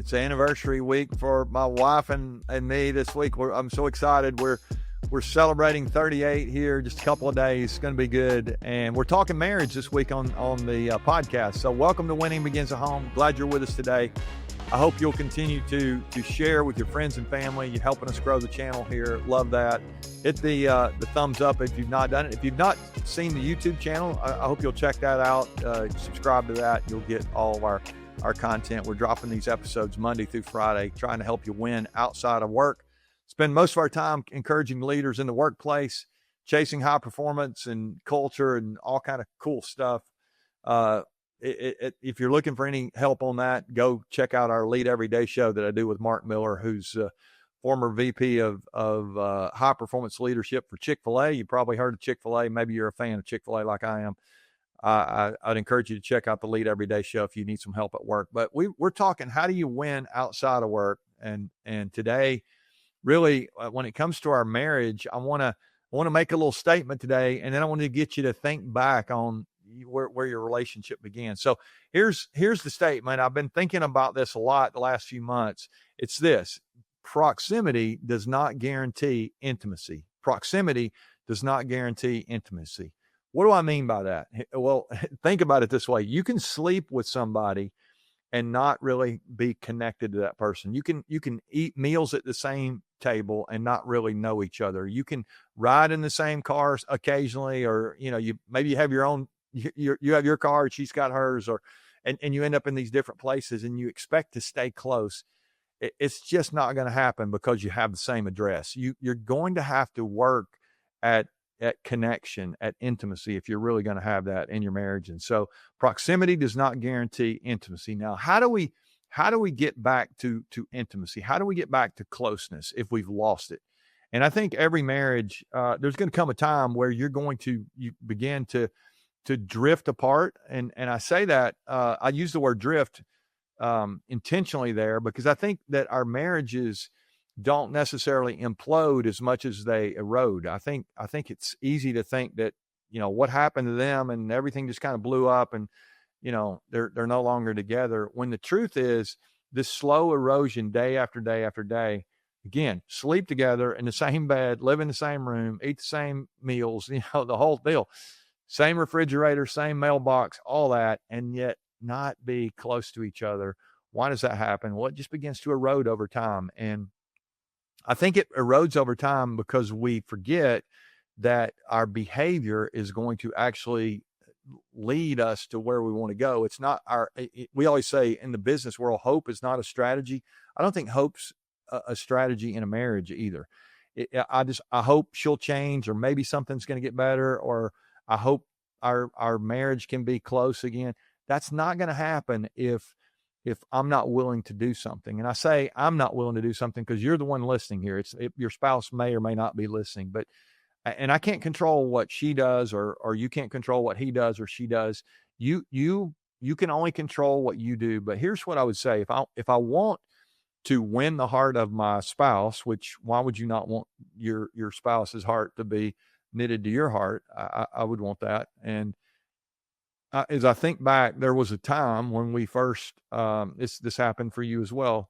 It's an anniversary week for my wife and me this week. I'm so excited. We're celebrating 38 here, just a couple of days. It's going to be good. And we're talking marriage this week on the podcast. So welcome to Winning Begins at Home. Glad you're with us today. I hope you'll continue to share with your friends and family. You're helping us grow the channel here. Love that. Hit the thumbs up if you've not done it. If you've not seen the YouTube channel, I hope you'll check that out. Subscribe to that. You'll get all of our content. We're dropping these episodes Monday through Friday, trying to help you win outside of work. Spend most of our time encouraging leaders in the workplace, chasing high performance and culture and all kind of cool stuff. If you're looking for any help on that, go check out our Lead Everyday show that I do with Mark Miller, who's former VP of high performance leadership for Chick-fil-A. You probably heard of Chick-fil-A. Maybe you're a fan of Chick-fil-A like I am. I'd encourage you to check out the Lead Everyday show if you need some help at work. But we're talking, how do you win outside of work? And today, really, when it comes to our marriage, I want to make a little statement today, and then I want to get you to think back on where your relationship began. So here's the statement. I've been thinking about this a lot the last few months. It's this: proximity does not guarantee intimacy. Proximity does not guarantee intimacy. What do I mean by that? Well, think about it this way. You can sleep with somebody and not really be connected to that person. You can eat meals at the same table and not really know each other. You can ride in the same cars occasionally, or maybe you have your own. You have your car, and she's got hers, and you end up in these different places, and you expect to stay close. It's just not going to happen because you have the same address. You're going to have to work at connection, at intimacy, if you're really going to have that in your marriage. And so proximity does not guarantee intimacy. Now, how do we get back to intimacy? How do we get back to closeness if we've lost it? And I think every marriage, there's going to come a time where you begin to drift apart. And I say that, I use the word drift intentionally there, because I think that our marriages don't necessarily implode as much as they erode. I think it's easy to think that, what happened to them and everything just kind of blew up and, they're no longer together. When the truth is, this slow erosion day after day after day, again, sleep together in the same bed, live in the same room, eat the same meals, the whole deal. Same refrigerator, same mailbox, all that, and yet not be close to each other. Why does that happen? Well, it just begins to erode over time. And I think it erodes over time because we forget that our behavior is going to actually lead us to where we want to go. It's not we always say in the business world, hope is not a strategy. I don't think hope's a strategy in a marriage either. I hope she'll change, or maybe something's going to get better, or I hope our marriage can be close again. That's not going to happen if I'm not willing to do something. And I say I'm not willing to do something because you're the one listening here. Your spouse may or may not be listening, and I can't control what she does, or you can't control what he does or she does. You can only control what you do. But here's what I would say: if I want to win the heart of my spouse, which why would you not want your spouse's heart to be knitted to your heart? I would want that. And as I think back, there was a time when we first, this happened for you as well.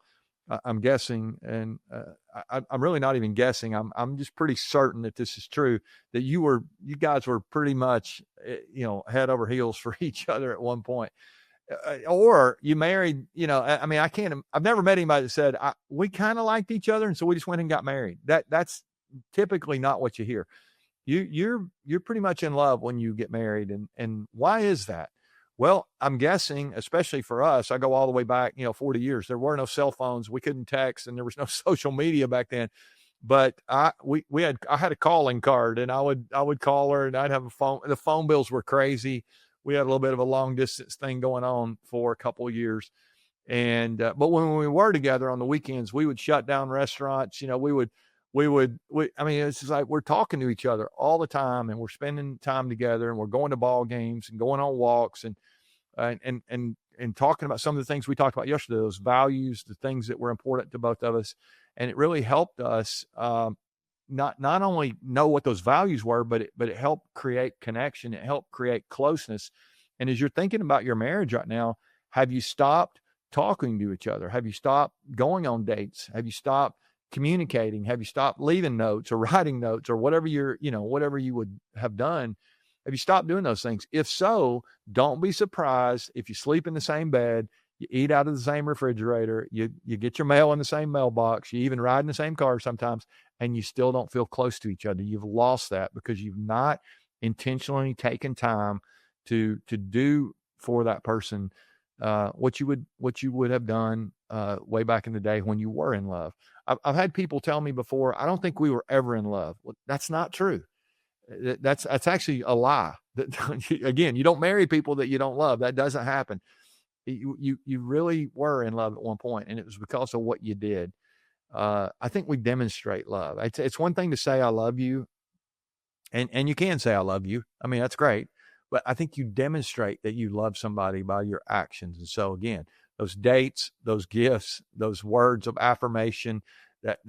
I'm guessing, and I'm really not even guessing. I'm just pretty certain that this is true, that you guys were pretty much, head over heels for each other at one point. Or you married, I've never met anybody that said, we kind of liked each other, and so we just went and got married. That's typically not what you hear. You're pretty much in love when you get married. And why is that? Well, I'm guessing, especially for us, I go all the way back, 40 years. There were no cell phones. We couldn't text, and there was no social media back then. But I had a calling card, and I would call her, and I'd have a phone. The phone bills were crazy. We had a little bit of a long distance thing going on for a couple of years. And, but when we were together on the weekends, we would shut down restaurants. It's just like we're talking to each other all the time, and we're spending time together, and we're going to ball games and going on walks and talking about some of the things we talked about yesterday, those values, the things that were important to both of us. And it really helped us, not only know what those values were, but it helped create connection. It helped create closeness. And as you're thinking about your marriage right now, have you stopped talking to each other? Have you stopped going on dates? Have you stopped communicating? Have you stopped leaving notes or writing notes or whatever whatever you would have done? Have you stopped doing those things? If so, don't be surprised if you sleep in the same bed, you eat out of the same refrigerator, you get your mail in the same mailbox, you even ride in the same car sometimes, and you still don't feel close to each other. You've lost that because you've not intentionally taken time to do for that person what you would have done way back in the day when you were in love. I've had people tell me before, I don't think we were ever in love. Well, that's not true. That's actually a lie. Again, you don't marry people that you don't love. That doesn't happen. You really were in love at one point, and it was because of what you did. I think we demonstrate love. It's one thing to say I love you, and you can say I love you. I mean, that's great. But I think you demonstrate that you love somebody by your actions. And so again, those dates, those gifts, those words of affirmation, that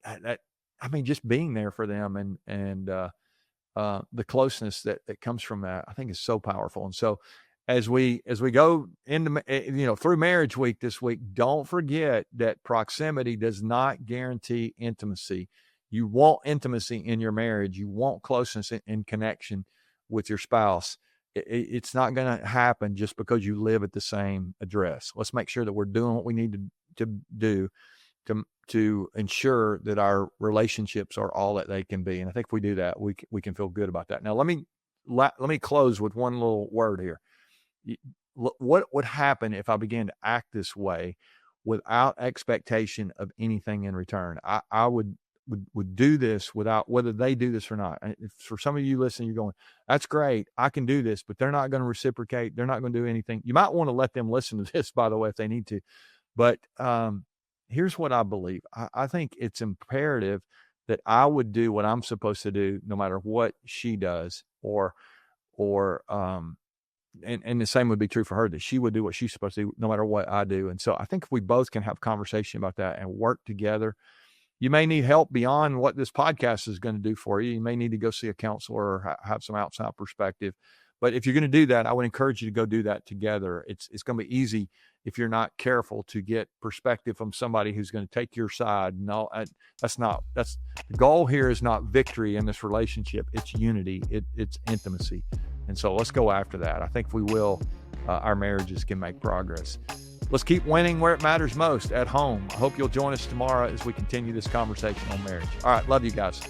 I mean, just being there for them and the closeness that comes from that, I think is so powerful. And so as we go into, through Marriage Week this week, don't forget that proximity does not guarantee intimacy. You want intimacy in your marriage. You want closeness and connection with your spouse. It's not going to happen just because you live at the same address. Let's make sure that we're doing what we need to do to ensure that our relationships are all that they can be. And I think if we do that, we can feel good about that. Now, let me close with one little word here. What would happen if I began to act this way without expectation of anything in return? I would do this without, whether they do this or not. If for some of you listening, you're going, that's great, I can do this, but they're not going to reciprocate. They're not going to do anything. You might want to let them listen to this, by the way, if they need to. But here's what I believe. I think it's imperative that I would do what I'm supposed to do, no matter what she does, and the same would be true for her, that she would do what she's supposed to do, no matter what I do. And so I think if we both can have conversation about that and work together. You may need help beyond what this podcast is going to do for you. You may need to go see a counselor or have some outside perspective. But if you're going to do that, I would encourage you to go do that together. It's going to be easy if you're not careful to get perspective from somebody who's going to take your side. No, that's the goal here is not victory in this relationship. It's unity. It's intimacy. And so let's go after that. I think if we will, our marriages can make progress. Let's keep winning where it matters most, at home. I hope you'll join us tomorrow as we continue this conversation on marriage. All right. Love you guys.